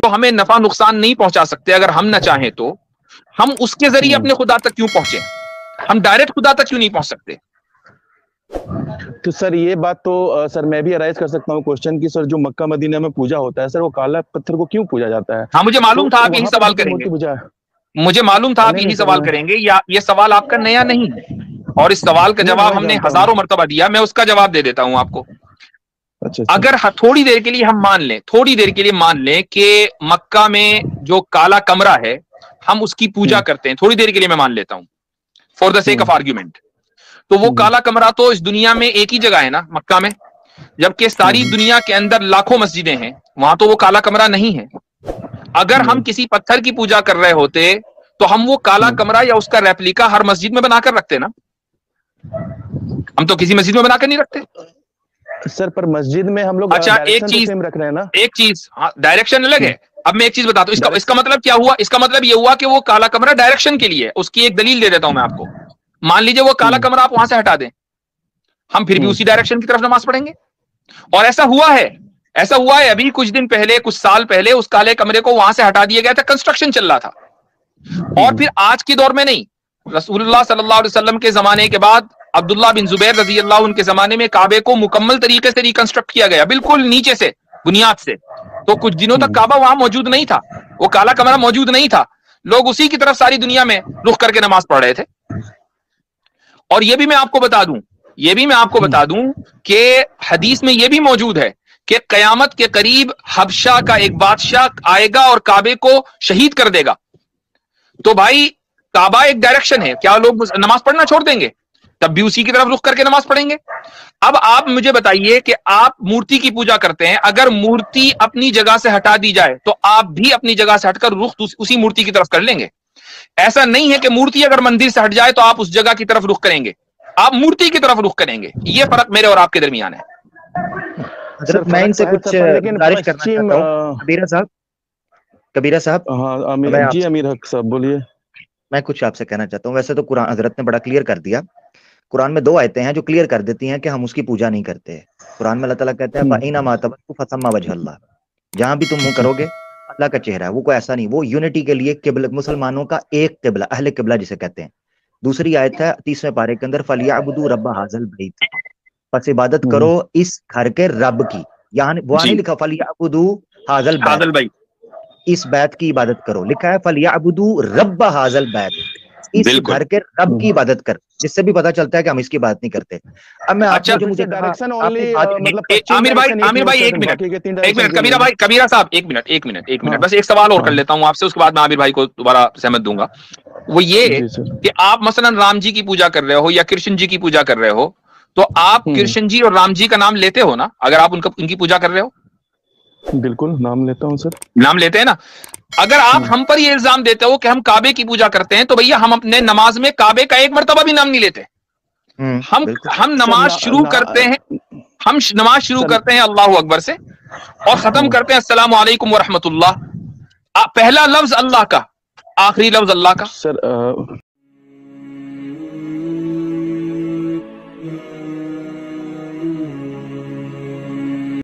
تو ہمیں نفع نقصان نہیں پہنچا سکتے اگر ہم نہ چاہیں تو ہم اس کے ذریعے اپنے خدا تک کیوں پہنچے؟ ہم ڈائریکٹ خدا تک کیوں نہیں پہنچ سکتے؟ تو سر یہ بات تو سر میں بھی ارائز کر سکتا ہوں کوشچن کی، سر جو مکہ مدینہ میں پوجا ہوتا ہے سر، وہ کالا پتھر کو کیوں پوجا جاتا ہے؟ ہاں مجھے معلوم تھا آپ یہی سوال کریں گے، مجھے معلوم تھا آپ یہی سوال کریں گے، یہ سوال آپ کا نیا نہیں ہے، اور اس سوال کا جواب ہم نے ہزاروں مرتبہ دیا، میں اس کا جواب دے دیتا ہوں آپ کو۔ اگر تھوڑی دیر کے لیے ہم مان لیں، تھوڑی دیر کے لیے مان لیں کہ مکہ میں جو کالا کمرہ ہے ہم اس کی پوجا کرتے ہیں، تھوڑی دیر کے لیے میں مان لیتا ہوں for the sake of argument, تو وہ کالا کمرہ تو اس دنیا میں ایک ہی جگہ ہے نا، مکہ میں، جبکہ ساری دنیا کے اندر لاکھوں مسجدیں ہیں، وہاں تو وہ کالا کمرہ نہیں ہے۔ اگر ہم کسی پتھر کی پوجا کر رہے ہوتے تو ہم وہ کالا کمرہ یا اس کا ریپلیکا ہر مسجد میں بنا کر رکھتے نا، ہم تو کسی مسجد میں بنا کر نہیں رکھتے سر، پر مسجد میں ہم لوگ اچھا ایک چیز ہاں ڈائریکشن الگ ہے۔ اب میں ایک چیز بتاتا ہوں، اس کا مطلب کیا ہوا؟ اس کا مطلب یہ ہوا کہ وہ کالا کمرہ ڈائریکشن کے لیے، اس کی ایک دلیل دے دیتا ہوں میں آپ کو۔ مان لیجئے وہ کالا کمرہ آپ وہاں سے ہٹا دیں، ہم پھر بھی اسی ڈائریکشن کی طرف نماز پڑھیں گے، اور ایسا ہوا ہے ابھی کچھ دن پہلے، کچھ سال پہلے اس کالے کمرے کو وہاں سے ہٹا دیا گیا تھا، کنسٹرکشن چل رہا تھا، اور پھر آج کے دور میں نہیں، رسول اللہ صلی اللہ علیہ وسلم کے زمانے کے بعد عبداللہ بن زبیر رضی اللہ عنہ کے زمانے میں کعبے کو مکمل طریقے سے ریکنسٹرکٹ کیا گیا، بالکل نیچے سے، بنیاد سے، تو کچھ دنوں تک کعبہ وہاں موجود نہیں تھا، وہ کالا کمرہ موجود نہیں تھا، لوگ اسی کی طرف ساری دنیا میں رخ کر کے نماز پڑھ رہے تھے۔ اور یہ بھی میں آپ کو بتا دوں کہ حدیث میں یہ بھی موجود ہے کہ قیامت کے قریب حبشہ کا ایک بادشاہ آئے گا اور کعبے کو شہید کر دے گا، تو بھائی کعبہ ایک ڈائریکشن ہے، کیا لوگ نماز پڑھنا چھوڑ دیں گے؟ تب بھی اسی کی طرف رخ کر کے نماز پڑھیں گے۔ اب آپ مجھے بتائیے کہ آپ مورتی کی پوجا کرتے ہیں، اگر مورتی اپنی جگہ سے ہٹا دی جائے تو آپ بھی اپنی جگہ سے ہٹ کر رخ اسی مورتی کی طرف کر لیں گے؟ ایسا نہیں ہے کہ مورتی اگر مندر سے ہٹ جائے تو آپ اس جگہ کی طرف رخ کریں گے، آپ مورتی کی طرف رخ کریں گے۔ یہ فرق میرے اور آپ کے درمیان ہے۔ حضرت میں ان سے کچھ گزارش کرنا چاہتا ہوں، کبیرہ صاحب۔ جی امیر حق صاحب بولیے۔ میں کچھ آپ سے کہنا چاہتا ہوں، ویسے تو قرآن حضرت نے بڑا کلیئر کر دیا، قرآن میں 2 آیتیں ہیں جو کلیئر کر دیتی ہیں کہ ہم اس کی پوجا نہیں کرتے۔ قرآن میں اللہ تعالیٰ کہتے ہیں فَإِنَّمَا تَوَلُّوا فَثَمَّ وَجْهُ اللَّهِ، جہاں بھی تم منہ کرو گے اللہ کا چہرہ ہے، وہ کوئی ایسا نہیں، وہ یونٹی کے لیے قبلہ، مسلمانوں کا ایک قبلہ، اہل قبلہ جسے کہتے ہیں۔ دوسری آیت ہے 30ویں پارے کے اندر فَلْيَعْبُدُوا رَبَّ هَٰذَا الْبَيْتِ، پس عبادت کرو اس گھر کے رب کی، یعنی وہاں نہیں لکھا فَلْيَعْبُدُوا هَٰذَا الْبَيْتِ، اس بیت کی عبادت کرو، لکھا ہے فَلْيَعْبُدُوا رَبَّ هَٰذَا الْبَيْتِ، اس گھر کے رب کی عبادت کر، جس سے بھی پتہ چلتا ہے کہ ہم اس کی عبادت نہیں کرتے۔ اب میں آپ کو مجھے عامر بھائی ایک منٹ، کبیرہ صاحب ایک منٹ، بس ایک سوال اور کر لیتا ہوں آپ سے، اس کے بعد میں عامر بھائی کو دوبارہ سہمت دوں گا۔ وہ یہ کہ آپ مثلا رام جی کی پوجا کر رہے ہو یا کرشن جی کی پوجا کر رہے ہو، تو آپ کرشن جی اور رام جی کا نام لیتے ہو نا اگر آپ ان کی پوجا کر رہے ہو؟ بالکل نام لیتا ہوں سر۔ نام لیتے ہیں نا؟ اگر آپ ہم پر یہ الزام دیتے ہو کہ ہم کعبے کی پوجا کرتے ہیں تو بھیا ہم اپنے نماز میں کعبے کا ایک مرتبہ بھی نام نہیں لیتے۔ ہم نماز شروع کرتے ہیں اللہ اکبر سے، اور ختم کرتے ہیں السلام علیکم ورحمۃ اللہ، پہلا لفظ اللہ کا، آخری لفظ اللہ کا۔ سر